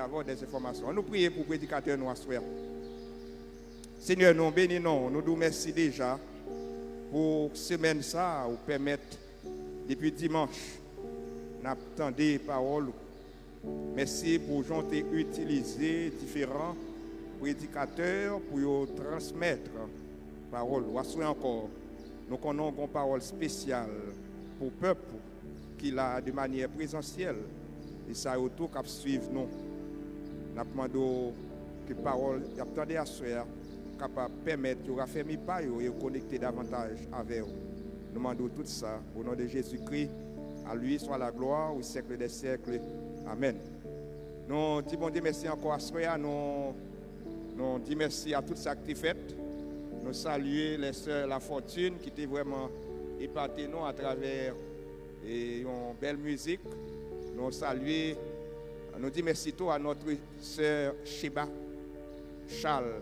avoir des informations. Nous prions pour le prédicateur nous asseoir. Seigneur, nous bénissons, nous nous merci déjà pour semaine ça, ou permettre depuis dimanche, n'attendre des paroles. Merci pour gens qui ont utilisé différents prédicateurs pour transmettre parole. Voici encore, nous connaissons une parole spéciale pour le peuple qui l'a de manière présentielle. Et ça est tout qui suivre nous. Nous demandons que la parole, attendez à soi, capable de permettre de raffermir pas et de connecter davantage avec vous. Nous demandons tout ça au nom de Jésus-Christ. À lui soit la gloire au siècle des siècles. Amen. Nous disons bon Dieu merci encore à soi. Nous disons merci à tout ça qui est fait. Nous saluons les sœurs La Fortune qui étaient vraiment épaté nous à travers une belle musique. Nous saluons, nous disons merci à notre sœur Sheba Charles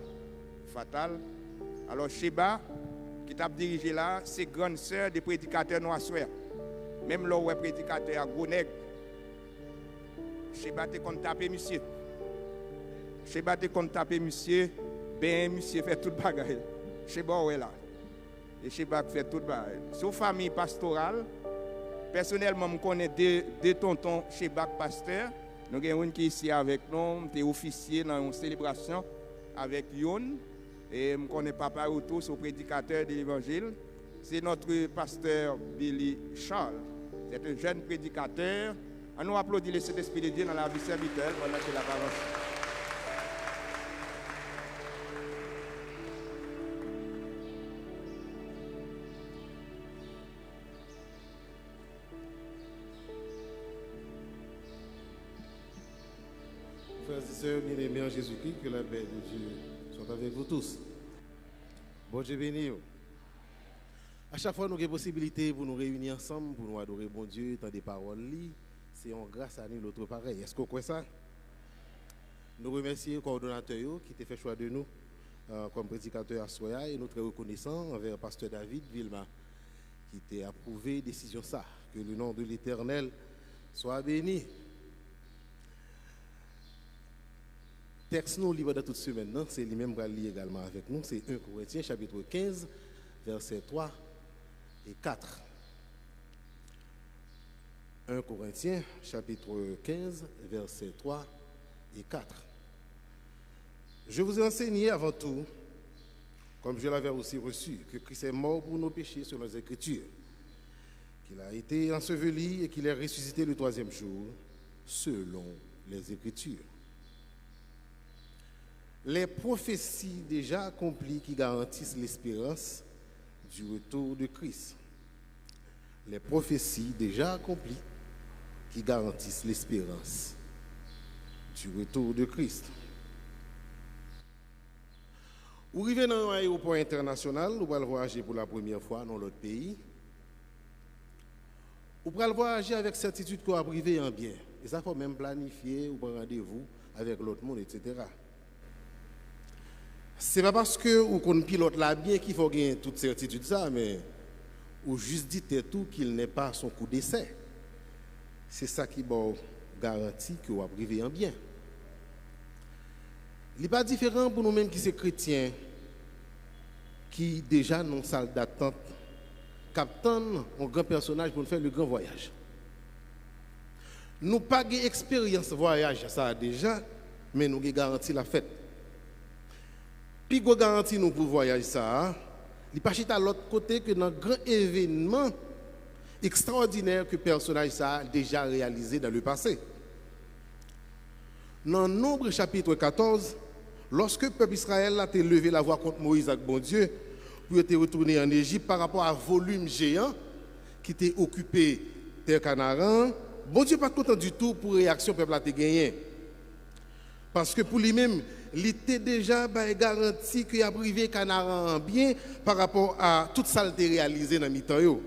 Fatal. Alors Sheba, qui t'a dirigé là, c'est grande sœur des prédicateurs noirs. Même là où est prédicateur à Gouneg, Sheba te compte taper monsieur. Sheba te compte taper monsieur, ben monsieur fait tout le bagage. Sheba est là. Et Sheba fait tout le bagage. Sous famille pastorale, personnellement, je connais deux tontons Sheba pasteur. Nous avons un qui est ici avec nous, qui est officier dans une célébration avec Yon. Et je connais papa autour, son prédicateur de l'évangile. C'est notre pasteur Billy Charles. C'est un jeune prédicateur. On nous applaudit le Saint-Esprit de Dieu dans la vie serviteur pendant que la parole. Frères et sœurs bien-aimés en Jésus-Christ, que la paix de Dieu soit avec vous tous. Bon Dieu béni. À chaque fois, nous avons la possibilité pour nous réunir ensemble, pour nous adorer bon Dieu, dans des paroles. C'est en grâce à nous l'autre pareil. Est-ce que vous croyez ça? Nous remercions le coordonnateur qui a fait choix de nous comme prédicateur à Soya et nous sommes très reconnaissants envers le pasteur David Vilma qui a approuvé la décision ça. Que le nom de l'Éternel soit béni. Texte nous libre de toute semaine, c'est lui-même qui va lire également avec nous. C'est 1 Corinthiens chapitre 15, versets 3 et 4. 1 Corinthiens chapitre 15, versets 3 et 4. Je vous ai enseigné avant tout, comme je l'avais aussi reçu, que Christ est mort pour nos péchés selon les Écritures, qu'il a été enseveli et qu'il est ressuscité le troisième jour selon les Écritures. Les prophéties déjà accomplies qui garantissent l'espérance du retour de Christ. Les prophéties déjà accomplies qui garantissent l'espérance du retour de Christ. Vous arrivez dans un aéroport international, vous allez voyager pour la première fois dans l'autre pays. Vous allez voyager avec certitude que vous arrivez en bien. Et ça, il faut même planifier ou prendre rendez-vous avec l'autre monde, etc. Ce n'est pas parce que vous connaissez pilote là bien qu'il faut gagner toute certitude ça, mais vous juste dites tout qu'il n'est pas son coup d'essai. C'est ça qui vous garantit que vous arrivez en bien. Il n'est pas différent pour nous-mêmes qui sommes chrétiens, qui déjà dans une salle d'attente, captant un grand personnage pour nous faire le grand voyage. Nous n'avons pas d'expérience voyage, ça déjà, mais nous avons garanti la fête. Puis nous garantit nous pour voyage ça, il pas à l'autre côté que dans un grand événement extraordinaire que le personnage ça a déjà réalisé dans le passé. Dans Nombre chapitre 14, lorsque le peuple Israël a levé la voix contre Moïse avec bon Dieu pour être retourné en Égypte par rapport à volume géant qui était occupé terre Canaan, bon Dieu pas content du tout pour réaction peuple a été gagné. Parce que pour lui-même, il était déjà garanti qu'il a privé Canaan bien par rapport à toute ça qui réalisé dans le mi-temps.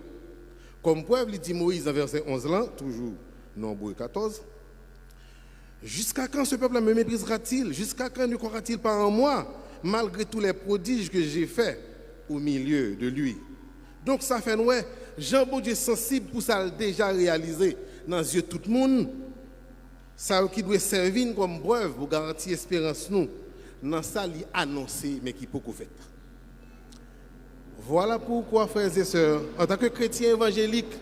Comme preuve, il dit Moïse dans verset 11 là, toujours Nombre 14. Jusqu'à quand ce peuple me méprisera-t-il? Jusqu'à quand ne croira-t-il pas en moi, malgré tous les prodiges que j'ai faits au milieu de lui? Donc ça fait ouais, Jean bon Dieu sensible pour ça déjà réalisé dans les yeux de tout le monde. Ça qui doit servir comme preuve pour garantir l'espérance nous. Dans ça, il annoncé, mais qui peut qu'on fait. Voilà pourquoi, frères et sœurs, en tant que chrétiens évangéliques,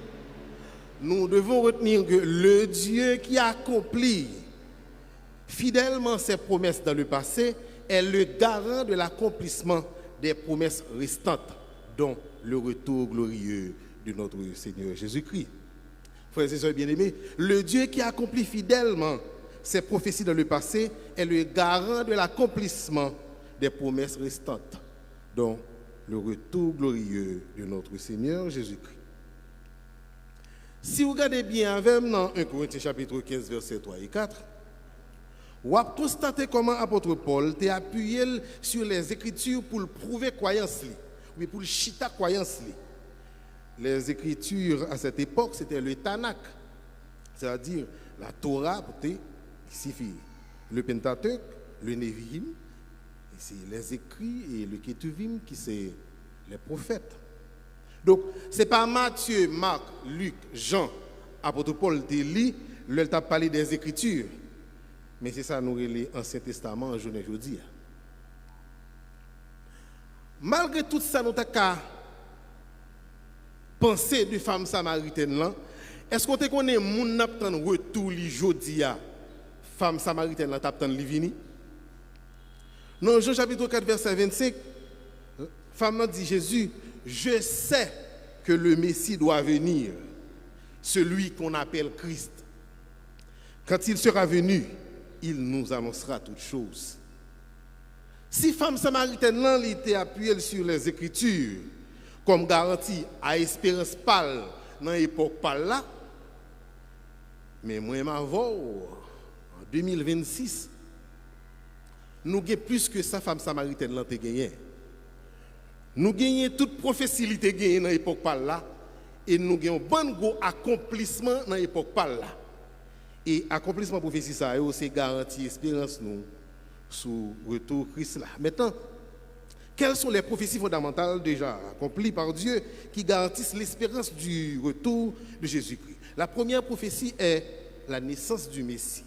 nous devons retenir que le Dieu qui accomplit fidèlement ses promesses dans le passé est le garant de l'accomplissement des promesses restantes, dont le retour glorieux de notre Seigneur Jésus-Christ. Frères et sœurs bien-aimés, le Dieu qui accomplit fidèlement ses prophéties dans le passé est le garant de l'accomplissement des promesses restantes, dont le retour glorieux de notre Seigneur Jésus-Christ. Si vous regardez bien avec dans 1 Corinthiens chapitre 15, versets 3 et 4, vous avez constaté comment l'apôtre Paul t'a appuyé sur les Écritures pour le prouver croyance, oui, pour le chita croyance. Les Écritures à cette époque, c'était le Tanakh, c'est-à-dire la Torah, qui signifie le Pentateuque, le Nevi'im, c'est les écrits, et le Ketuvim, qui c'est les prophètes. Donc, ce n'est pas Matthieu, Marc, Luc, Jean, apôtre Paul te lit, il t'a parlé des Écritures. Mais c'est ça nous relève l'Ancien Testament en journée aujourd'hui. Malgré tout ça, nous avons pensé de femme samaritaine là. Est-ce qu'on te connaît moun n'a pas retour li jodi a femme samaritaine là t'a pas vini? Dans Jean chapitre 4 verset 25, femme dit Jésus, je sais que le Messie doit venir, celui qu'on appelle Christ. Quand il sera venu, il nous annoncera toutes choses. Si femme samaritaine là était appuyée sur les Écritures comme garantie à espérance pâle dans l'époque pâle là, mais moi en 2026, nous avons plus que ça femme samaritaine là te gagné. Nous gagnons toute prophétie qui te gagné dans l'époque pâle là et nous avons bon gros accomplissement dans l'époque pâle là. Et accomplissement prophétie ça c'est garantie espérance nous sous retour Christ là. Maintenant, quelles sont les prophéties fondamentales déjà accomplies par Dieu qui garantissent l'espérance du retour de Jésus-Christ? La première prophétie est la naissance du Messie.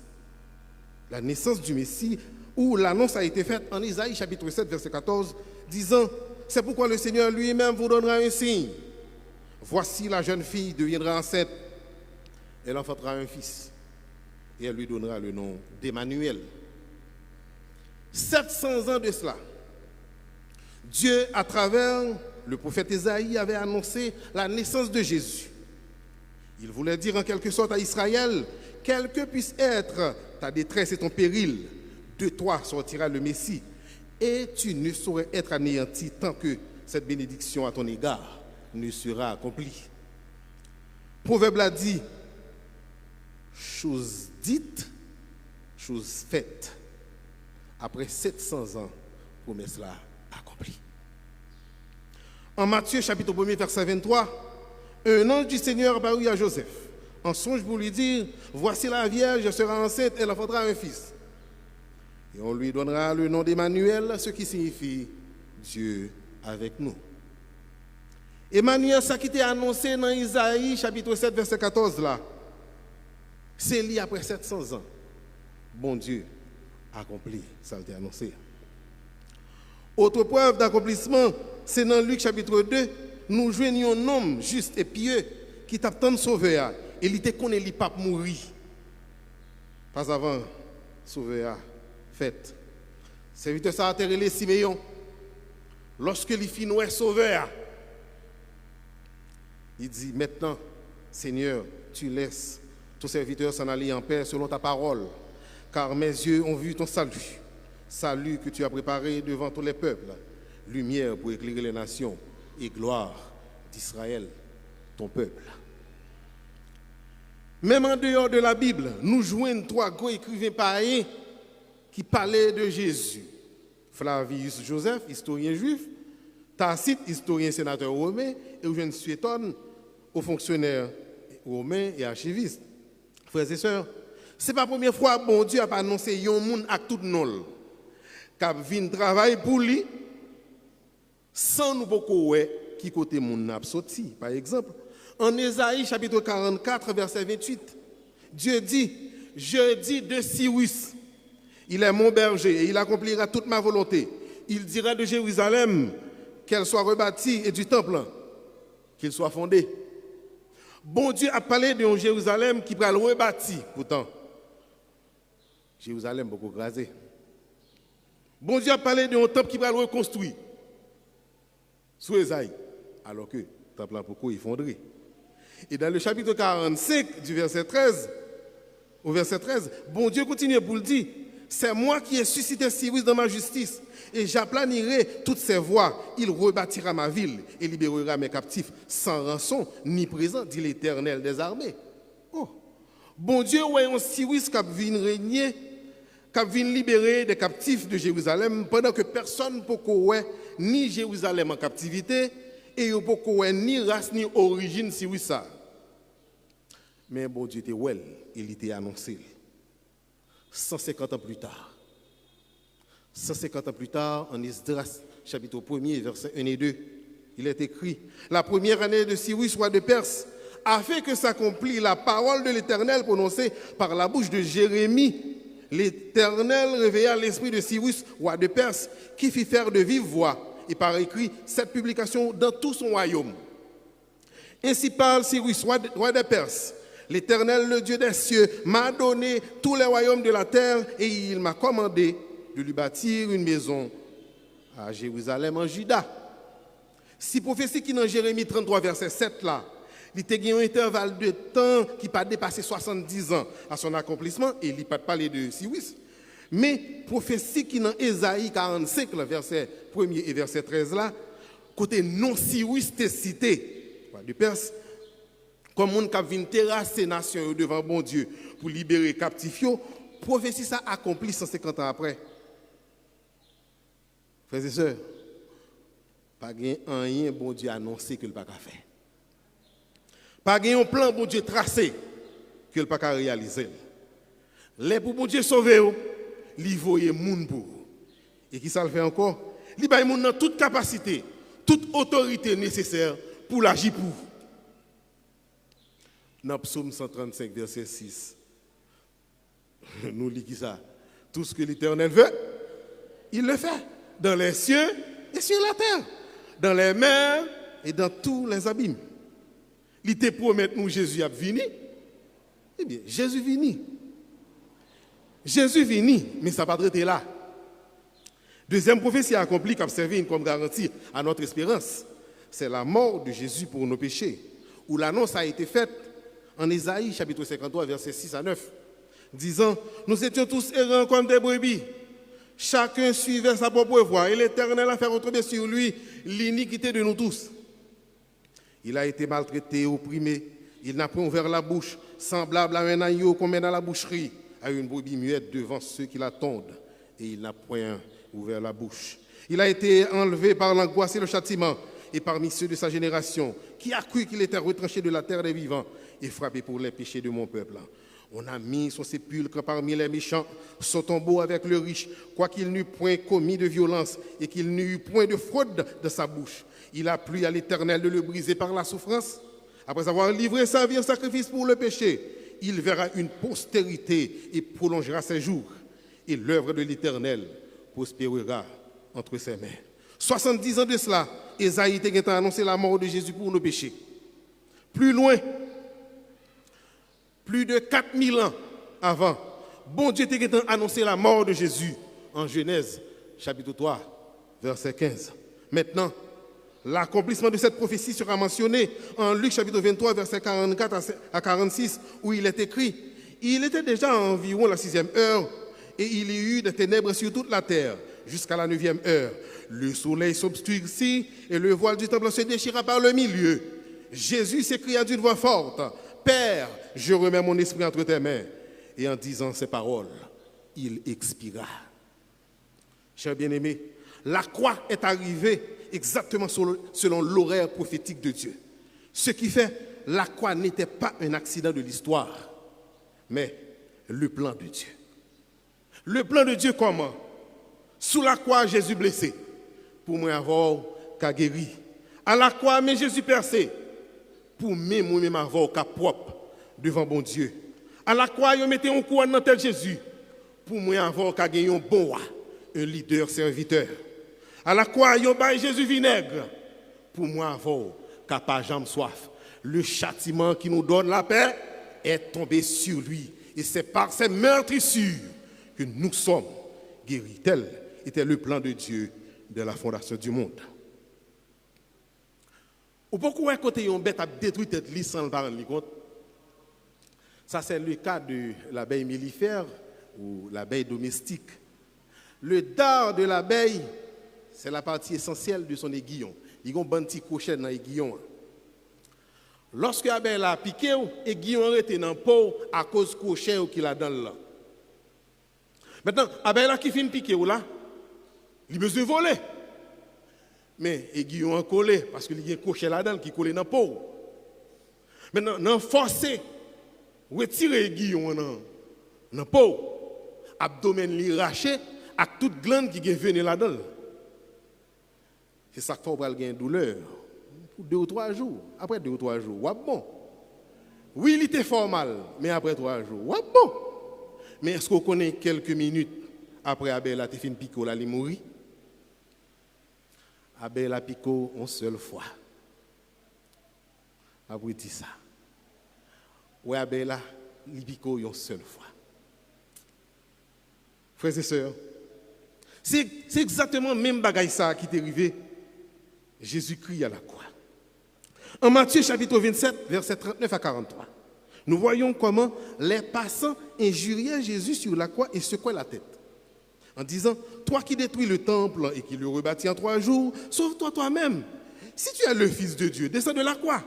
La naissance du Messie, où l'annonce a été faite en Isaïe chapitre 7 verset 14, disant « C'est pourquoi le Seigneur lui-même vous donnera un signe. Voici la jeune fille deviendra enceinte, elle enfantera un fils, et elle lui donnera le nom d'Emmanuel. » 700 ans de cela, Dieu, à travers le prophète Isaïe, avait annoncé la naissance de Jésus. Il voulait dire en quelque sorte à Israël, quelle que puisse être ta détresse et ton péril, de toi sortira le Messie, et tu ne saurais être anéanti tant que cette bénédiction à ton égard ne sera accomplie. Proverbe l'a dit, chose dite, chose faite. Après 700 ans, promesse là accomplie. En Matthieu chapitre 1 verset 23, un ange du Seigneur apparut à Joseph, en songe pour lui dire, voici la Vierge sera enceinte, elle enfantera un fils. Et on lui donnera le nom d'Emmanuel, ce qui signifie Dieu avec nous. Emmanuel, ça qui était annoncé dans Isaïe chapitre 7 verset 14 là, c'est lié après 700 ans. Bon Dieu accompli, ça a été annoncé. Autre preuve d'accomplissement, c'est dans Luc chapitre 2, nous joignons un homme juste et pieux qui t'a tant sauvé et il était connu il pas mourir. Pas avant sauvé fait. Serviteur ça a terrelé Siméon. Lorsque il fit nous sauvé, il dit maintenant Seigneur, tu laisses ton serviteur s'en aller en paix selon ta parole. Car mes yeux ont vu ton salut, salut que tu as préparé devant tous les peuples, lumière pour éclairer les nations et gloire d'Israël, ton peuple. Même en dehors de la Bible, nous joignons trois gros écrivains païens qui parlaient de Jésus. Flavius Joseph, historien juif, Tacite, historien sénateur romain, et Eugène Suétone, aux fonctionnaires romains et archivistes. Frères et sœurs, ce n'est pas la première fois que bon Dieu a annoncé un monde à tout nul. Qui vient travailler pour lui, sans nous beaucoup qui côté monde n'a sorti. Par exemple, en Ésaïe chapitre 44, verset 28, Dieu dit, je dis de Cyrus, il est mon berger et il accomplira toute ma volonté. Il dira de Jérusalem qu'elle soit rebâtie et du temple qu'il soit fondé. Bon Dieu a parlé de Jérusalem qui va le rebâtir. Pourtant, Jérusalem beaucoup crasé. Bon Dieu a parlé d'un temple qui va le reconstruire. Sous Esaïe. Alors que le temple a beaucoup effondré. Et dans le chapitre 45 du verset 13, au verset 13, bon Dieu continue pour le dire, c'est moi qui ai suscité Cyrus dans ma justice et j'aplanirai toutes ses voies. Il rebâtira ma ville et libérera mes captifs sans rançon ni présent, dit l'Éternel des armées. Oh, bon Dieu, ouais, un Cyrus qui vient régner, qui vient libérer des captifs de Jérusalem pendant que personne ne peut voir ni Jérusalem en captivité et ne peut voir ni race ni origine Cyrus. Mais bon Dieu était well, il était annoncé. 150 ans plus tard. 150 ans plus tard, en Esdras, chapitre 1er, versets 1 et 2, il est écrit, la première année de Cyrus, roi de Perse, a fait que s'accomplit la parole de l'Éternel prononcée par la bouche de Jérémie. L'Éternel réveilla l'esprit de Cyrus, roi de Perse, qui fit faire de vive voix, et par écrit, cette publication dans tout son royaume. Ainsi parle Cyrus, roi de Perse. L'Éternel, le Dieu des cieux, m'a donné tous les royaumes de la terre et il m'a commandé de lui bâtir une maison à Jérusalem en Juda. Si prophétie qui dans Jérémie 33, verset 7 là, il était un intervalle de temps qui n'a pas dépassé 70 ans à son accomplissement et il n'a pas parlé de Cyrus. Mais prophétie qui dans Ésaïe 45, verset 1er et verset 13 là, côté non Cyrus t'est cité, de Perse, comme on a vu terrasser nation devant bon Dieu pour libérer captifs, prophétie ça accompli 150 ans après. Frères et sœurs, pas rien bon Dieu annoncé que le pas faire. Pas un plan bon Dieu tracé que le pas réaliser. Les pour bon Dieu sauver, li voye moun pour. Et qui ça le fait encore? Li bay moun dans toute capacité, toute autorité nécessaire pour l'agir pour. Dans Psaume 135, verset 6, nous lisons ça. Tout ce que l'Éternel veut, il le fait. Dans les cieux et sur la terre. Dans les mers et dans tous les abîmes. Il te promet nous Jésus a venu. Eh bien, Jésus vini. Jésus vini, mais ça n'a pas été là. Deuxième prophétie accomplie qui a servi comme garantie à notre espérance, c'est la mort de Jésus pour nos péchés, où l'annonce a été faite en Ésaïe, chapitre 53, versets 6 à 9, disant, nous étions tous errants comme des brebis, chacun suivait sa propre voie, et l'Éternel a fait retomber sur lui l'iniquité de nous tous. Il a été maltraité, opprimé, il n'a point ouvert la bouche, semblable à un agneau qu'on met dans la boucherie, à une brebis muette devant ceux qui l'attendent, et il n'a point ouvert la bouche. Il a été enlevé par l'angoisse et le châtiment, et parmi ceux de sa génération, qui a cru qu'il était retranché de la terre des vivants et frappé pour les péchés de mon peuple. On a mis son sépulcre parmi les méchants, son tombeau avec le riche, quoiqu'il n'eût point commis de violence et qu'il n'eût point de fraude de sa bouche. Il a plu à l'Éternel de le briser par la souffrance. Après avoir livré sa vie en sacrifice pour le péché, il verra une postérité et prolongera ses jours. Et l'œuvre de l'Éternel prospérera entre ses mains. 70 ans de cela, Ésaïe a annoncé la mort de Jésus pour nos péchés. Plus loin, plus de 4000 ans avant, bon Dieu a annoncé la mort de Jésus en Genèse, chapitre 3, verset 15. Maintenant, l'accomplissement de cette prophétie sera mentionné en Luc, chapitre 23, verset 44 à 46, où il est écrit, il était déjà environ la 6e heure, et il y eut des ténèbres sur toute la terre, jusqu'à la 9e heure. Le soleil s'obscurcit et le voile du temple se déchira par le milieu. Jésus s'écria d'une voix forte, « Père, je remets mon esprit entre tes mains. » Et en disant ces paroles, il expira. Chers bien-aimés, la croix est arrivée exactement selon l'horaire prophétique de Dieu. Ce qui fait, la croix n'était pas un accident de l'histoire, mais le plan de Dieu. Le plan de Dieu comment? Sous la croix, Jésus blessé, pour moi avoir qu'à guéri. À la croix, mais Jésus percé, pour moi-même avoir qu'à propre devant bon Dieu. À la croix, ils mettaient un coup dans tête Jésus. Pour moi, avoir qu'à gagner un bon roi, un leader serviteur. À la croix, ils ont Jésus vinaigre. Pour moi, avoir qu'à pas jamais soif. Le châtiment qui nous donne la paix est tombé sur lui. Et c'est par ces meurtrissures que nous sommes guéris. Tel était le plan de Dieu de la fondation du monde. Ou pourquoi côté une bête a détruit tête li sans le parler compte? Ça c'est le cas de l'abeille mellifère ou l'abeille domestique. Le dard de l'abeille, c'est la partie essentielle de son aiguillon. Il y a un petit crochet dans l'aiguillon. Lorsque l'abeille a piqué, l'aiguillon était dans le pot à cause du crochet qu'il a dans là. Maintenant, l'abeille qui finit piqué là, il a besoin de voler. Mais l'aiguillon a collé parce qu'il y a un crochet là-dedans qui colle dans le pot. Maintenant, non forcé, retirer l'aiguillon dans le pot, abdomen li raché, avec toute glande qui vient là-dedans. C'est ça qu'il faut avoir une douleur. Pour 2 ou 3 jours. Après 2 ou 3 jours, ouais, bon. Oui, il était fort mal, mais après 3 jours, ouais, bon. Mais est-ce qu'on connaît quelques minutes après Abel a fait une pico, là, il mourit? Abel a pico une seule fois. Après dit ça. Oui, Abel a pico une seule fois. Frères et sœurs, c'est exactement le même bagaille ça qui est arrivé. Jésus-Christ à la croix. En Matthieu chapitre 27, versets 39 à 43, nous voyons comment les passants injuriaient Jésus sur la croix et secouaient la tête. En disant, toi qui détruis le temple et qui le rebâtis en 3 jours, sauve-toi toi-même. Si tu es le Fils de Dieu, descends de la croix.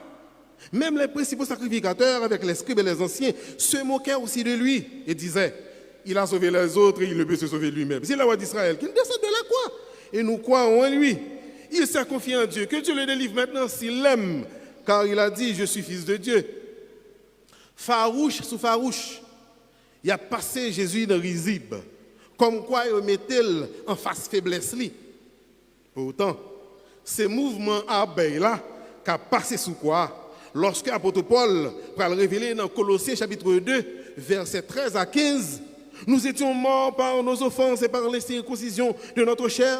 Même les principaux sacrificateurs avec les scribes et les anciens se moquaient aussi de lui et disaient, il a sauvé les autres et il ne peut se sauver lui-même. C'est la loi d'Israël qui descend de la croix et nous croyons en lui. Il s'est confié en Dieu. Que Dieu le délivre maintenant s'il l'aime, car il a dit, je suis fils de Dieu. Farouche sous farouche, il a passé Jésus dans risible, comme quoi il mettait en face faiblesse. Pourtant, ces mouvements abeilles là, qui a passé sous quoi, lorsque l'apôtre Paul va le révéler dans Colossiens chapitre 2, versets 13 à 15, nous étions morts par nos offenses et par l'incirconcision de notre chair.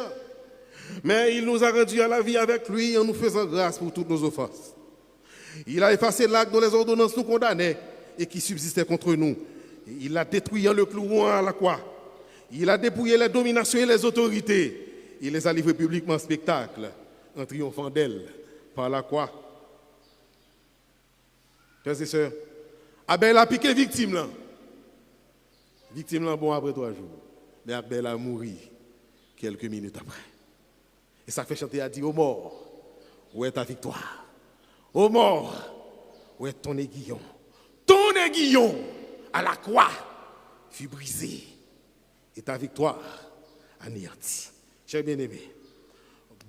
Mais il nous a rendus à la vie avec lui en nous faisant grâce pour toutes nos offenses. Il a effacé l'acte dont les ordonnances nous condamnaient et qui subsistait contre nous. Il l'a détruit en le clouant à la croix. Il a dépouillé les dominations et les autorités. Il les a livrées publiquement en spectacle en triomphant d'elles par la croix. Frères et sœurs, Abel a piqué victime là. Victime là, bon, après 3 jours. Mais Abel a mouru quelques minutes après. Et ça fait chanter à dire aux morts, où est ta victoire? Aux morts, où est ton aiguillon? Ton aiguillon à la croix fut brisé et ta victoire anéantie. Chers bien-aimés,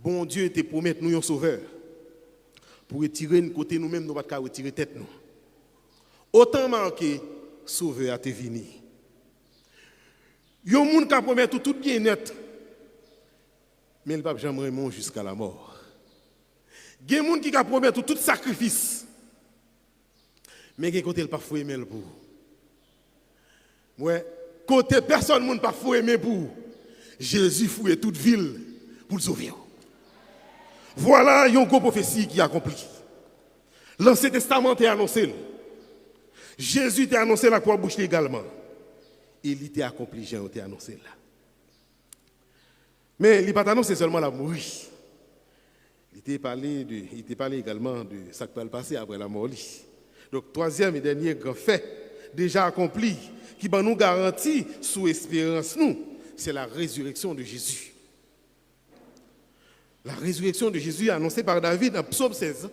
bon Dieu te promet nous un sauveur pour retirer une côté nous-mêmes, nous ne pouvons pas retirer tête nous. Autant marqué, sauveur a te venu. Il y a un monde qui promet tout bien net. Mais il ne va jamais remonter jusqu'à la mort. Il y a des gens qui promettent tout sacrifice. Mais il y a côté pas fou aimer pour. Ouais, côté personne ne pas fou aimer pour. Jésus fouille toute ville pour le sauver. Voilà une grande prophétie qui est accomplie. L'Ancien Testament est annoncé. Jésus t'a annoncé la croix bouche également. Il était accompli, j'ai été annoncé là. Mais il n'est pas annoncé seulement la mourir. Il était parlé également de ce qui va le passer après la mort. Donc, troisième et dernier grand fait déjà accompli, qui va nous garantir sous espérance nous, c'est la résurrection de Jésus. La résurrection de Jésus est annoncée par David dans Psaume 16.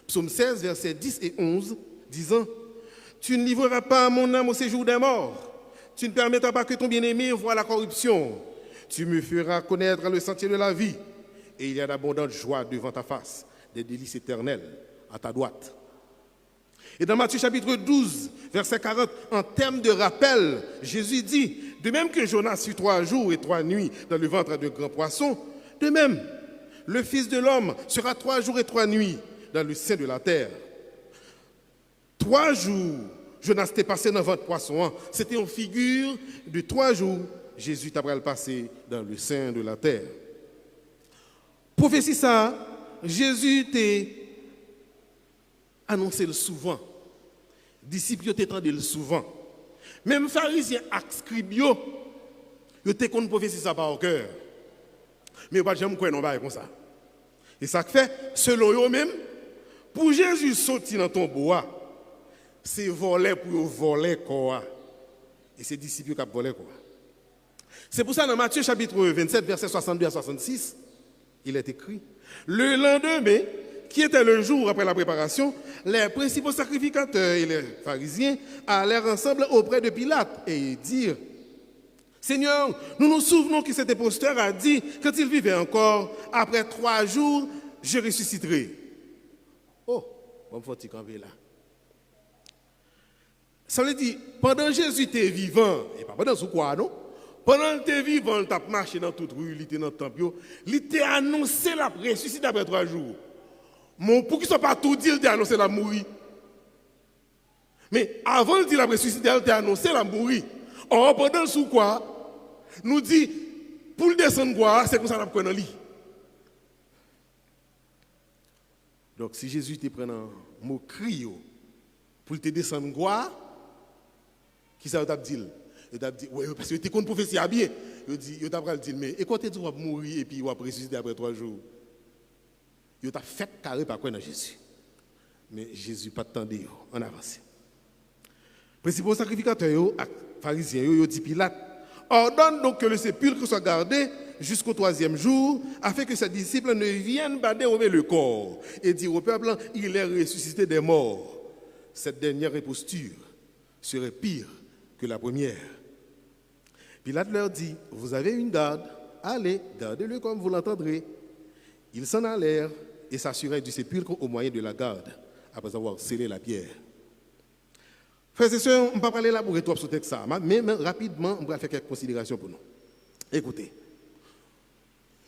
Psaume 16, versets 10 et 11, disant, « Tu ne livreras pas mon âme au séjour des morts. Tu ne permettras pas que ton bien-aimé voie la corruption. Tu me feras connaître le sentier de la vie, et il y a d'abondantes joies devant ta face, des délices éternelles à ta droite. » Et dans Matthieu chapitre 12, verset 40, en termes de rappel, Jésus dit, de même que Jonas fut 3 jours et 3 nuits dans le ventre de grands poissons, de même, le Fils de l'homme sera 3 jours et 3 nuits dans le sein de la terre. 3 jours Jonas t'est passé dans votre poisson. C'était une figure de 3 jours. Jésus t'a le passé dans le sein de la terre. Prophétie ça, Jésus t'a annoncé le souvent. Disciples t'entendaient le souvent. Même pharisiens et scribes, ils te connaissent prophétie ça par cœur. Mais pas jamais quoi non pas comme ça. Et ça fait selon eux-mêmes pour Jésus sortir dans ton bois, c'est voler pour voler quoi. Et c'est disciples qui volent quoi. C'est pour ça dans Matthieu chapitre 27 verset 62 à 66, il est écrit le lendemain qui était le jour après la préparation, les principaux sacrificateurs et les pharisiens allèrent ensemble auprès de Pilate et dirent Seigneur, nous nous souvenons que cet imposteur a dit, quand il vivait encore, après 3 jours, je ressusciterai. Oh, bon, faut y camper là. Ça veut dire, pendant Jésus était vivant, et pas pendant ce quoi, non? Pendant qu'il était vivant, il a marché dans toute rue, il était dans le temple, il t'a annoncé la ressuscité après 3 jours. Mon, pour qu'il ne soit pas tout dit, il t'a annoncé la mourir. Mais avant de dire la ressuscité, il t'a annoncé la mourir. Or, pendant ce quoi, nous dit, pour le descendre quoi, c'est comme ça qu'on a pris dans lit. Donc, si Jésus te prend un mot cri pour te descendre quoi, qui ça t'a dit? Il t'a dit, ouais, parce que tu connais prophétie à bien. Il dit, il t'a dit, mais et quand tu vas mourir et puis il va ressusciter après 3 jours, il t'a fait carré par quoi dans Jésus. Mais Jésus pas t'attendait en avance. Principaux sacrificateurs, pharisiens, ils dit Pilate, ordonne donc que le sépulcre soit gardé jusqu'au 3e jour, afin que ses disciples ne viennent pas dérober le corps et dire au peuple, il est ressuscité des morts. Cette dernière imposture serait pire que la première. Pilate leur dit, vous avez une garde, allez, gardez-le comme vous l'entendrez. Ils s'en allèrent et s'assurèrent du sépulcre au moyen de la garde, après avoir scellé la pierre. Frères et sœurs, on ne va pas parler là pour rétorquer sur ce texte, mais rapidement, on va faire quelques considérations pour nous. Écoutez,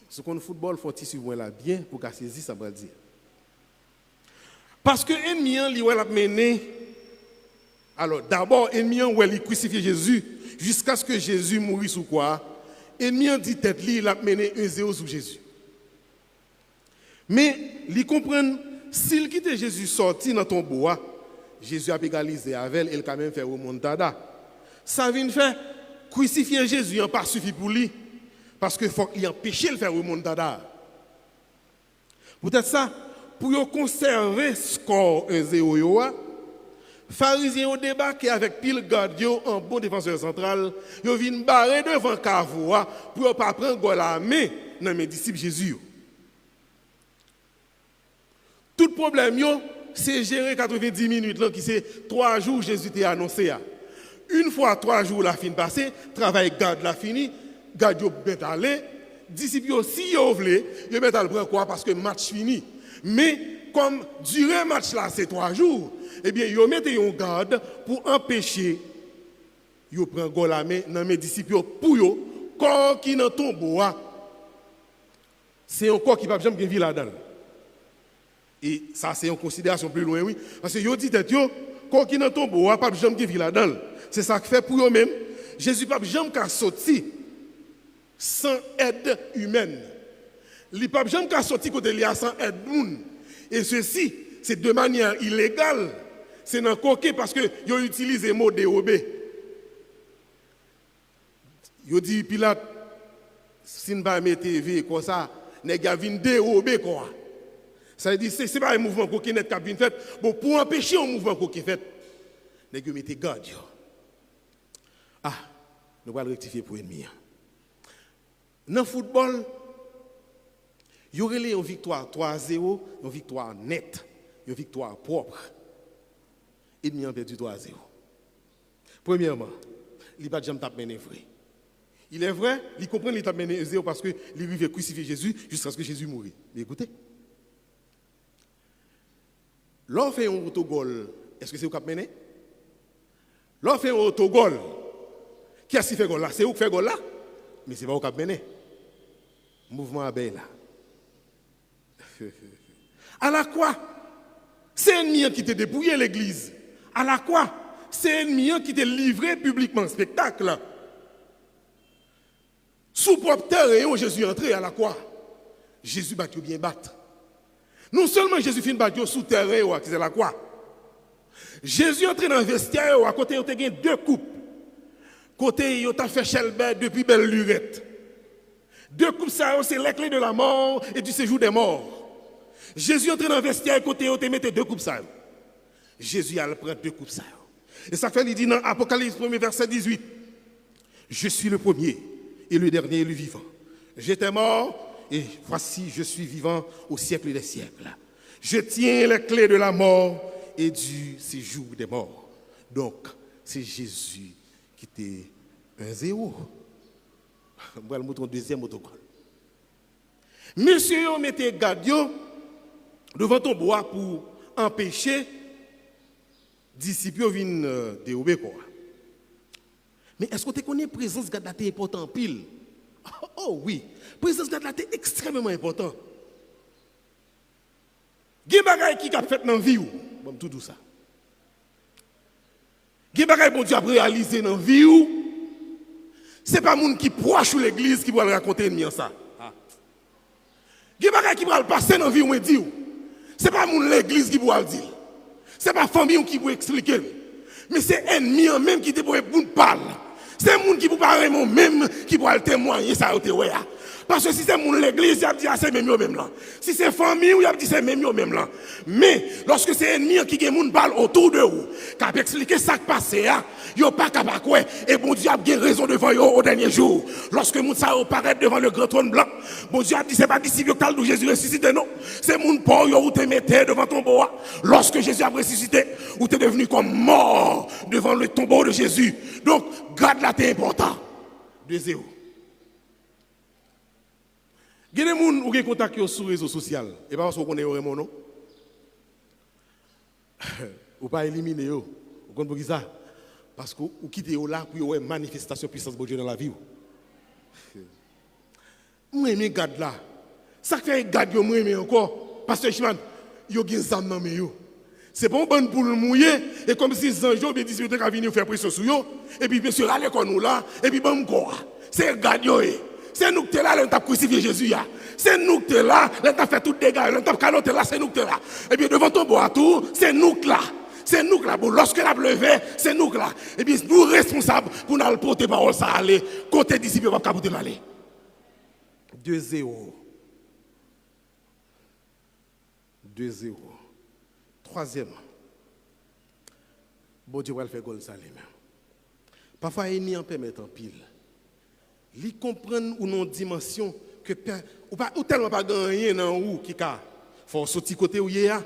ce qu'on football, il faut suivre là bien pour qu'à saisir, ça va dire. Parce que l'ennemi, il a mené. Alors, d'abord, l'ennemi, il a crucifié Jésus jusqu'à ce que Jésus mourisse ou quoi. L'ennemi dit tête, il a mené un zéro sur Jésus. Mais, il comprend, s'il quitte Jésus sorti dans ton bois, Jésus a égalisé avec elle, il a quand même fait remontada. Ça vient faire crucifier Jésus, il n'a pas suffi pour lui. Parce qu'il faut qu'il empêche de faire remontada. Peut-être ça, pour conserver ce corps 1-0, les pharisiens ont débarqué avec pile garde en bon défenseur central. Ils viennent barrer devant Cavoua pour ne pas prendre la main dans mes disciples Jésus. Tout problème, c'est gérer 90 minutes, là, qui c'est 3 jours Jésus t'a annoncé. Une fois 3 jours la fin passée, travail garde la fini, garde yo bet aller, disciples si yo vle, yo met à le prendre quoi parce que match fini. Mais comme durant match là c'est 3 jours, eh bien yo mette un garde pour empêcher yo prendre goal la main dans mes disciples pour yo corps qui dans tombeau. C'est un corps qui va jamais vivre là-dedans. Et ça, c'est une considération plus loin, oui. Parce que yo dit tête yo, quand qui dans tombeau, pas jamais vivre là-dedans. C'est ça qui fait pour eux-mêmes. Jésus pas jamais qu'à sortir sans aide humaine. Il pas jamais qu'à sortir côté lié sans aide moun. Et ceci, c'est de manière illégale. C'est dans coquet parce que yo utilise le mot dérobé. Yo dit Pilate, si ne pas mettre TV comme ça, nèg a vinn dérober quoi. Ça veut dire que ce n'est pas un mouvement qui est fait. Bon, pour empêcher un mouvement qui est fait, nous mettons garde. Ah, nous allons rectifier pour l'ennemi. Dans le football, il y aurait une victoire 3-0, une victoire nette, une victoire propre. L'ennemi a perdu 3-0. Premièrement, il n'a pas jamais mené vrai. Il est vrai, il comprend qu'il a mené 0 parce qu'il arrive à crucifier Jésus jusqu'à ce que Jésus mourut. Mais écoutez, l'on fait un autogol, est-ce que c'est vous qui avez mené? L'on fait un autogol, qui a si fait gol là? C'est vous qui fait gol là? Mais c'est pas vous qui avez mené. Mouvement abeille là. À la quoi? C'est l'ennemi qui t'a dépouillé l'église. À la quoi? c'est ennemi qui était livré publiquement spectacle. Sous propre terre, Jésus est entré à la croix. Jésus battu bien battre. Non seulement Jésus finit battu sous terre, qui est la croix. Jésus est entré dans le vestiaire, à côté, il y a deux coupes. Côté, il a fait Chelbert depuis belle lurette. Deux coupes, ça, c'est les clés de la mort et du séjour des morts. Jésus est entré dans le vestiaire, côté, il a mis deux coupes, ça. Jésus a pris deux coupes, ça. Et ça fait, il dit dans Apocalypse 1, verset 18. Je suis le premier et le dernier et le vivant. J'étais mort et voici, je suis vivant au siècle des siècles. Je tiens les clés de la mort et du séjour des morts. Donc, c'est Jésus qui était un zéro. Je vais le montrer au deuxième protocole. Monsieur, mettez garde devant ton bois pour empêcher disciples de venir dérober quoi. Mais est-ce que tu connais la présence de garde là est important en pile? Oh oui, la présence de garde là est extrêmement important. Il y a des choses qui ont fait dans la vie. Bon, tout ça. Il y a des choses que Dieu a réalisé dans la vie. Ce n'est pas les gens qui proche de l'église qui vont raconter ça. Il y a des choses qui vont passer dans la vie. Ce n'est pas l'église qui va le dire. Ce n'est pas la famille qui va expliquer. Mais c'est l'ennemi même qui te parle. C'est les gens qui ne peuvent pas même qui vont témoigner ça. Parce que si c'est l'église, il a dit c'est même là. Si c'est famille, il a dit c'est même là. Mais lorsque c'est ennemi qui parle autour de vous, qui a expliqué ça qui passe, il n'y a pas capable quoi. Et bon Dieu a bien raison devant vous au dernier jour. Lorsque moun ça apparaît devant le grand trône blanc, bon Dieu a dit c'est pas disciple où Jésus ressuscité non. C'est moun pour où te mettez devant ton bois. Lorsque Jésus a ressuscité, où tu es devenu comme mort devant le tombeau de Jésus. Donc garde là t'es important. 2-0. Il y a des gens qui ont contact sur les réseaux sociaux. Et pas parce qu'on connaît vraiment, non? Ou pas éliminer. Vous comprenez ça? Parce que vous quittez là pour avoir une manifestation de puissance de Dieu dans la vie. Moi, je garde là. Ça fait garde, moi, encore. Parce que, Chiman, il y a des âmes dans mes. C'est pas un bon pour le mouiller. Et comme si les anges bien disent qu'ils venir faire pression sur eux. Et puis, bien sûr, allez comme nous là. Et puis, bon, quoi. C'est garde. C'est nous qui sommes là, nous avons crucifié Jésus. C'est nous qui sommes là, nous avons fait tout dégâts, nous avons canoté là, c'est nous qui sommes là. Et bien devant ton bois tout, c'est nous qui là. C'est nous qui là. Bon, lorsque la levé, c'est nous qui là. Et bien nous responsables pour nous porter parole ça aller. Côté disciples, pas capable d'aller. 2-0. 2-0. Troisième. Bon Dieu va le faire goal ça lui-même. Parfois, il n'y en permet en pile. Ils comprennent ou non dimension que ou tellement pas gagné dans ou qui ka faut sortir côté où il y a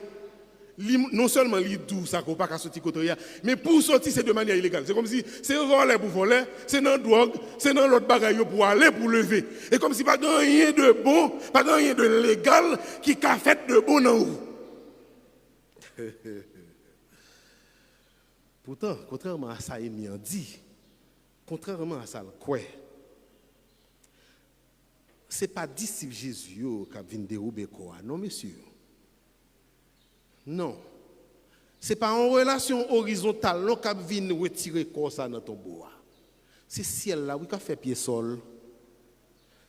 non seulement li dou ça ko pas sortir côté ya mais pour sortir c'est de manière illégale. C'est comme si c'est voler pour voler, c'est dans drogue, c'est dans l'autre bagaille pour aller pour lever. Et comme si pas gagné de bon, pas gagné de légal qui ka fait de bon dans ou. Pourtant, contrairement à ça il a dit, contrairement à ça le quoi. Ce n'est pas disciple Jésus qui vient dérober quoi. Non, monsieur. Non. Ce n'est pas en relation horizontale qui vient retirer quoi ça dans ton bois. C'est ciel là qui a fait pied sol.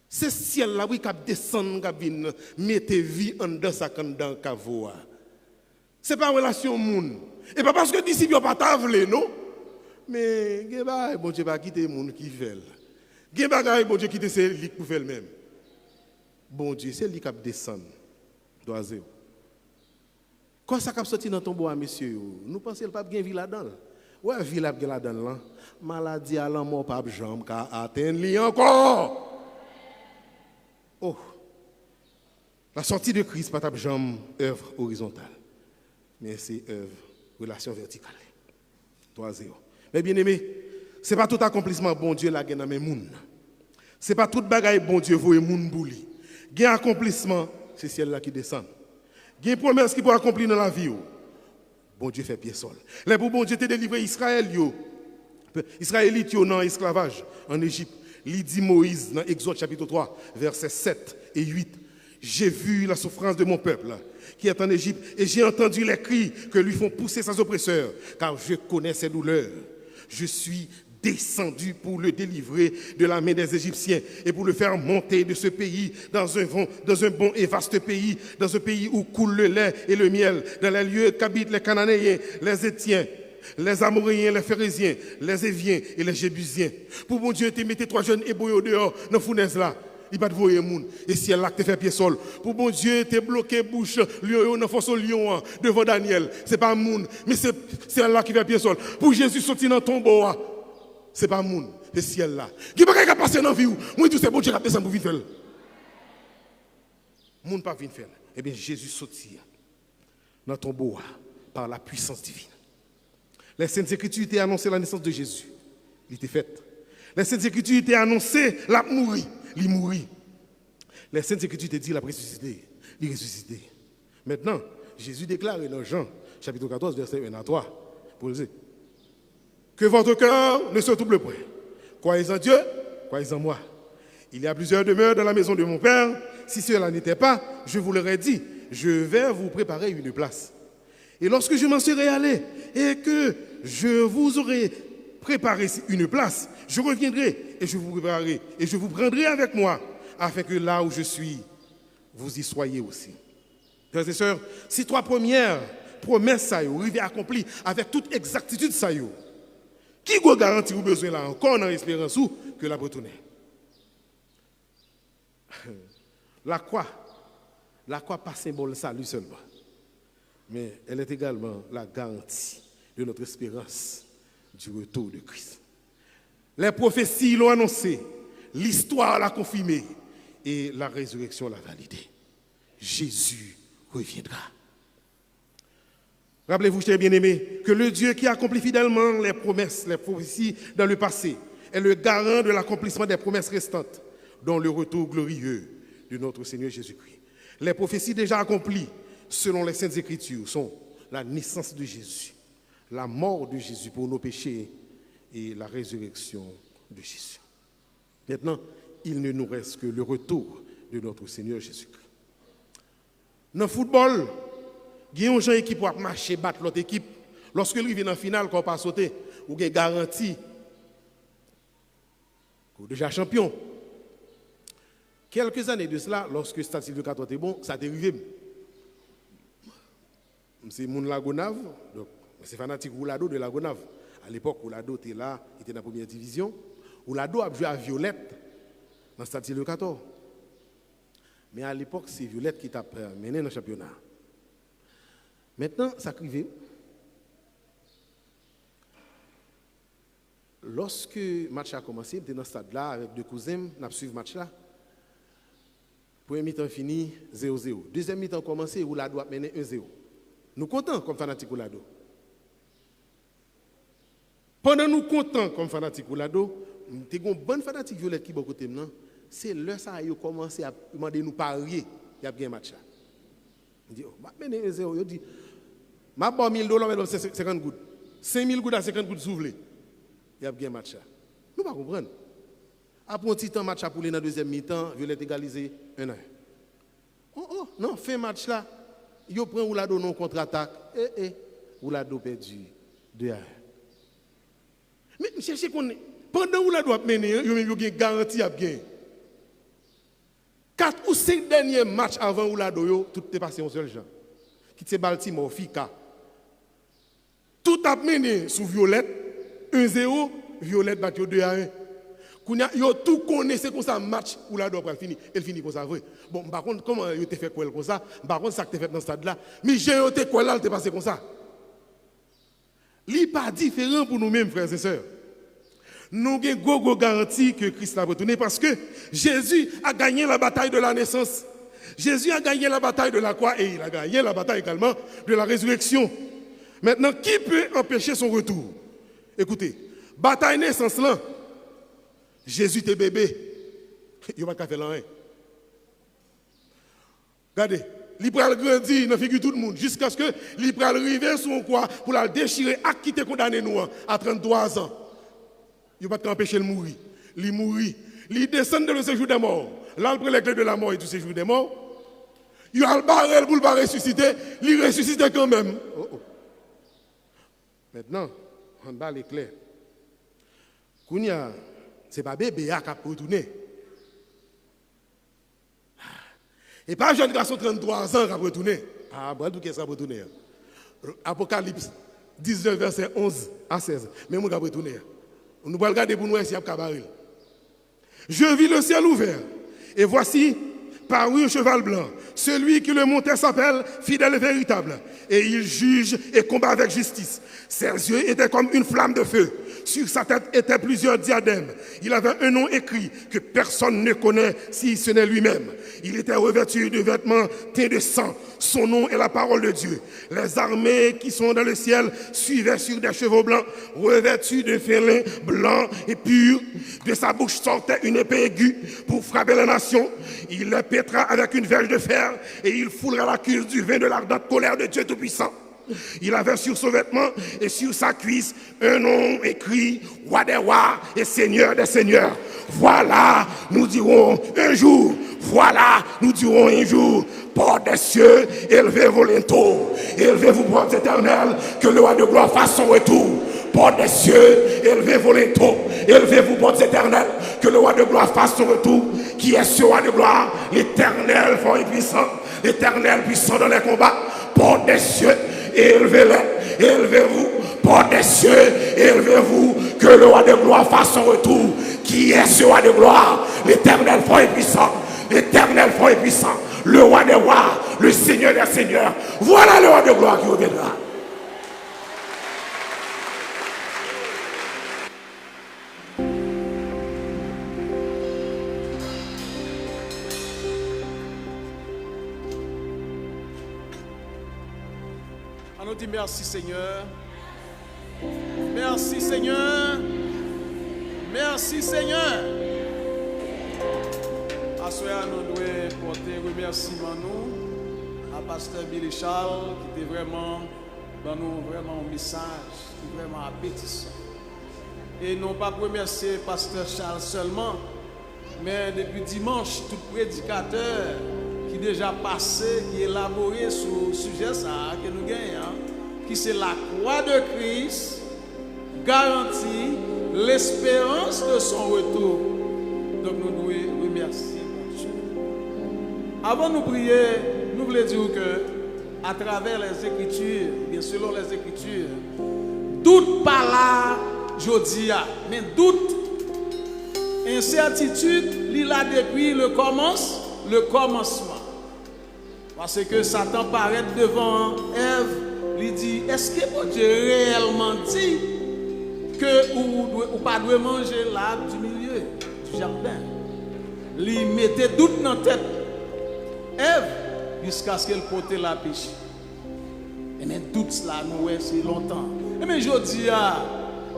C'est ciel là qui a descendu, qui vient mettre vie en dedans sa dans cavo. Ce n'est pas en relation monde. Et pas parce que disciple n'a pas tavelé, non. Mais bon Dieu va quitter le monde qui fait. Bon Dieu quitter c'est lui pour faire le même. Bon Dieu, c'est lui qui descend. Doisé. Quand ça a sorti dans ton bois, monsieur, nous pensons qu'il n'y a pas de vie là-dedans. Ouais, vie là-dedans. Maladie à la mort, pas de jambe, car atteindre lui encore. Oh. La sortie de Christ, pas de jambe, œuvre horizontale. Mais c'est œuvre, relation verticale. 3-0. Mais bien aimé, ce n'est pas tout accomplissement bon Dieu là qui est dans mes mouns. Ce n'est pas tout bagaille bon Dieu voye moun bouli. Il y a un accomplissement, c'est ciel là qui descend. Il y a une promesse qui peut accomplir dans la vie. Bon Dieu fait pied sol. Là pour bon Dieu te délivrer Israël Israélite dans l'esclavage en Égypte. Il dit Moïse dans Exode chapitre 3 versets 7 et 8. J'ai vu la souffrance de mon peuple qui est en Égypte et j'ai entendu les cris que lui font pousser ses oppresseurs, car je connais ses douleurs. Je suis descendu pour le délivrer de la main des Égyptiens et pour le faire monter de ce pays dans un bon et vaste pays, dans un pays où coule le lait et le miel, dans les lieux qu'habitent les Cananéens, les Hétiens, les Amoréens, les Phérésiens, les Éviens et les Jébusiens. Pour mon Dieu, te mettez 3 jeunes hébreux dehors dans la fournaise là. Il va te voir moun et si elle là te fait pied sol. Pour mon Dieu, te bloqué bouche lion dans force lion devant Daniel. C'est pas moun, mais c'est elle là qui fait pied sol. Pour Jésus sortir dans tombeau, c'est pas moun, c'est ciel là. Qui pas qu'à passer dans vie ou moi tout c'est bon Dieu qui descend pour venir faire. Moun pas venir faire. Eh bien Jésus sortir dans tombeau par la puissance divine. Les Saintes Écritures étaient annoncé la naissance de Jésus. Il était fait. Les Saintes Écritures étaient annoncé la mourir. Il mourit. Les Saintes Écritures te disent la ressuscité. Il ressuscité. Maintenant, Jésus déclare dans Jean, chapitre 14, verset 1 à 3, pour le dire, que votre cœur ne se trouble point. Croyez en Dieu, croyez en moi. Il y a plusieurs demeures dans la maison de mon Père. Si cela n'était pas, je vous l'aurais dit, je vais vous préparer une place. Et lorsque je m'en serai allé et que je vous aurai préparé une place, je reviendrai et je vous préparerai et je vous prendrai avec moi afin que là où je suis, vous y soyez aussi. Frères et sœurs, si 3 premières promesses ça y est accomplies avec toute exactitude ça y est, qui vous garantit vous besoin là encore dans l'espérance ou que la retourner? La croix pas symbole salut seulement, mais elle est également la garantie de notre espérance du retour de Christ. Les prophéties l'ont annoncé, l'histoire l'a confirmé et la résurrection l'a validé. Jésus reviendra. Rappelez-vous, chers bien-aimés, que le Dieu qui accomplit fidèlement les promesses, les prophéties dans le passé, est le garant de l'accomplissement des promesses restantes, dont le retour glorieux de notre Seigneur Jésus-Christ. Les prophéties déjà accomplies, selon les Saintes Écritures, sont la naissance de Jésus, la mort de Jésus pour nos péchés et la résurrection de Jésus. Maintenant, il ne nous reste que le retour de notre Seigneur Jésus-Christ. Dans le football, il y a une équipe qui marcher, battre l'autre équipe. Lorsque lui vient en finale, quand on pas sauter, ou il garantie qu'on est déjà champion. Quelques années de cela, lorsque le Stade Sylvio 14 était bon, ça a arrivé. C'est mon Lagonave, donc c'est fanatique Oulado de Lagonave. À l'époque, Oulado était là, il était dans la première division. Oulado a joué à Violette dans le Stade Sylvio 14. Mais à l'époque, c'est Violette qui t'a mené dans le championnat. Maintenant, ça arrive. Lorsque le match a commencé, j'étais dans ce stade-là avec 2 cousins, on a suivi le match-là. Premier mi-temps fini, 0-0. Deuxième mi-temps commencé, Oulado a mené 1-0. Nous comptons comme fanatiques Oulado. Pendant nous comptons comme fanatiques Oulado, nous avons une bonne fanatique Violette qui est à côté de nous. C'est là ça a commencé à demander nous parier. Il y a bien un match là. Il dit, oh, mené 1-0. Il dit, ma bon $1000, mais 50 gouttes. 5000 gouttes à 50 gouttes soufflées. Il y a bien un match là. Nous ne pouvons pas comprendre. Après un petit temps, match à pouler dans la deuxième mi-temps, Violette égalisé 1-1. Oh, non, fin match là. Il prend Oulado non contre-attaque. Oulado perdu 2-1. Mais cherchez qu'on est. Pendant Oulado a mené, il y a une garantie à bien. 4 ou 5 derniers matchs avant Oulado, tout est passé en seul genre. Qui c'est Baltimore, Fika. Tout a mené sous Violette, 1-0, Violette bat 2-1. Yo tout connaissait comme ça match Oulado après fini, elle finit comme ça vrai. Bon, par contre comment yo te fait quoi comme ça? Par contre ça que tu fait dans ce stade là, mais j'ai été quoi là, t'es passé comme ça. Li pas différent pour nous-mêmes frères et sœurs. Nous avons une garantie que Christ va retourner parce que Jésus a gagné la bataille de la naissance. Jésus a gagné la bataille de la croix et il a gagné la bataille également de la résurrection. Maintenant, qui peut empêcher son retour? Écoutez, bataille naissance là, Jésus était bébé. Il va pas faire rien. Regardez, il va grandir dans la figure de tout le monde jusqu'à ce que il va arriver sur quoi pour la déchirer à quitter condamné nous à 33 ans. Il va pas empêcher de mourir. Il mourit. Il descend dans le séjour des morts. Là, il prend les clés de la mort et du séjour des morts. Il a le barrel pour ne pas ressusciter, il ressuscite quand même. Oh, oh. Maintenant, on bat l'éclair. Kounia, ce n'est pas bébé qui a retourné. Et pas un jeune garçon de 33 ans qui a retourné. Ah, bon, qui est retourné. Apocalypse 19, verset 11 à 16. Mais moi, je vais retourner. Nous allons regarder pour nous s'il y a cabaret. Je vis le ciel ouvert. Et voici, parut un cheval blanc. Celui qui le montait s'appelle Fidèle et Véritable. Et il juge et combat avec justice. Ses yeux étaient comme une flamme de feu. Sur sa tête étaient plusieurs diadèmes. Il avait un nom écrit que personne ne connaît si ce n'est lui-même. Il était revêtu de vêtements teints de sang. Son nom est la parole de Dieu. Les armées qui sont dans le ciel suivaient sur des chevaux blancs, revêtus de félins blancs et purs. De sa bouche sortait une épée aiguë pour frapper les nations. Il les pétra avec une verge de fer et il foulera la cuisse du vin de l'ardente colère de Dieu Tout-Puissant. Il avait sur son vêtement et sur sa cuisse un nom écrit Roi des rois et Seigneur des seigneurs. Voilà, nous dirons un jour. Voilà, nous dirons un jour. Porte des cieux, élevez-vous bientôt. Élevez-vous, porte éternelle, que le roi de gloire fasse son retour. Porte des cieux, élevez-vous bientôt. Élevez-vous, porte éternelle, que le roi de gloire fasse son retour. Qui est ce roi de gloire? L'éternel fort et puissant. L'éternel puissant dans les combats. Porte des cieux, élevez-les, élevez-vous, porte des cieux, élevez-vous, que le roi de gloire fasse son retour. Qui est ce roi de gloire? L'éternel fort et puissant, l'éternel fort et puissant, le roi des rois, le Seigneur des seigneurs. Voilà le roi de gloire qui reviendra. On nous dit merci Seigneur. Merci Seigneur. Merci Seigneur. À ce moment, nous devons porter remerciement nous à Pasteur Billy Charles qui était vraiment dans nous vraiment un message qui est vraiment appétissant. Et non pas remercier Pasteur Charles seulement, mais depuis dimanche, tout prédicateur qui est déjà passé, qui est élaboré sur le sujet ça, que nous gagnons, qui c'est la croix de Christ, garantit l'espérance de son retour. Donc nous devons remercier mon Dieu. Avant de nous prier, nous voulons dire que à travers les Écritures, bien selon les Écritures, doute pas là, je dis, mais doute, incertitude, il a depuis le commencement. Parce que Satan paraît devant Ève, il dit, est-ce que mon Dieu réellement dit que ou pas doit manger l'arbre du milieu du jardin? Il mettait doute dans la tête Ève jusqu'à ce qu'elle porte la pêche. Et mais doute cela nous c'est longtemps. Et mais je dis,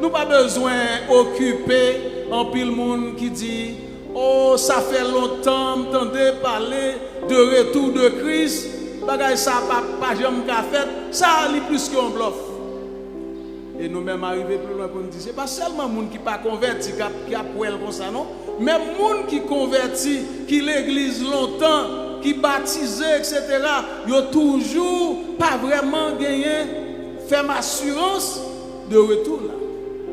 nous pas besoin d'occuper un pile monde qui dit, oh, ça fait longtemps, m'entendez parler de retour de Christ. Bagay ça pas jamais qu'a fait, ça est plus qu'un bluff. Et nous-mêmes arrivés plus loin pour nous dire, c'est pas seulement les gens qui pas converti qui a pour elle comme ça non, mais les gens qui converti, qui l'église longtemps, qui baptisé, etc. Ils ont toujours pas vraiment gagné, fait assurance de retour là.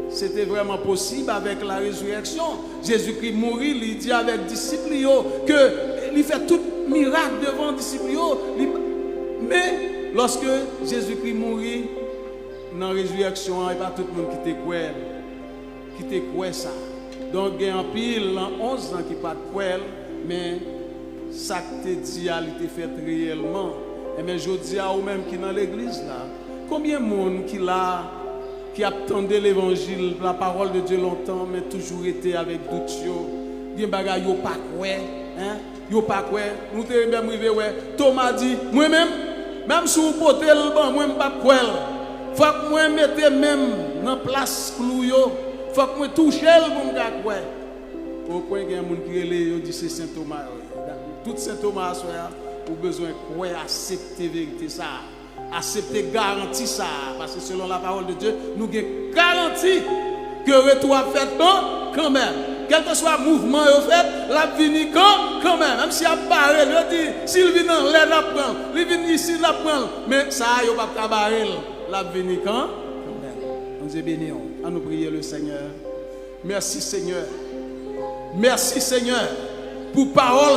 C'était vraiment possible avec la résurrection. Jésus-Christ mourit, il dit avec les disciples que il fait tout miracle devant les disciples. Mais lorsque Jésus-Christ mourit, dans la résurrection, il n'y a pas tout le monde qui te croit ça. Donc il y a un pile, 11 ans qui pas de croire, mais ça que te dit, il te fait réellement. Et mais je dis à vous-même qui dans l'église là, combien de monde qui là qui attendait l'évangile, la parole de Dieu longtemps, mais toujours été avec doute. Bien bagay yo pas quoi, hein? Yo pas quoi. Nous te même rivé ouais. Thomas dit, moi-même, même si vous portez le banc, moi pas quoi. Faut que moi mette même dans place clou yo. Faut que moi toucher le bon gars quoi. Au point qu'il y a un monde qui relève, dit c'est Saint Thomas. Tout Saint Thomas soya, ou besoin quoi accepter vérité ça. Accepter garantie ça, parce que selon la parole de Dieu, nous avons garantie que le retour a fait bon quand même. quel que soit le mouvement au fait, la vini quand même si a barré, je dis s'il vient dans l'air la prend, il vient ici la prend, mais ça yo pas barré, la vini quand même. On dit béni, on nous prier le Seigneur. Merci Seigneur. Merci Seigneur pour parole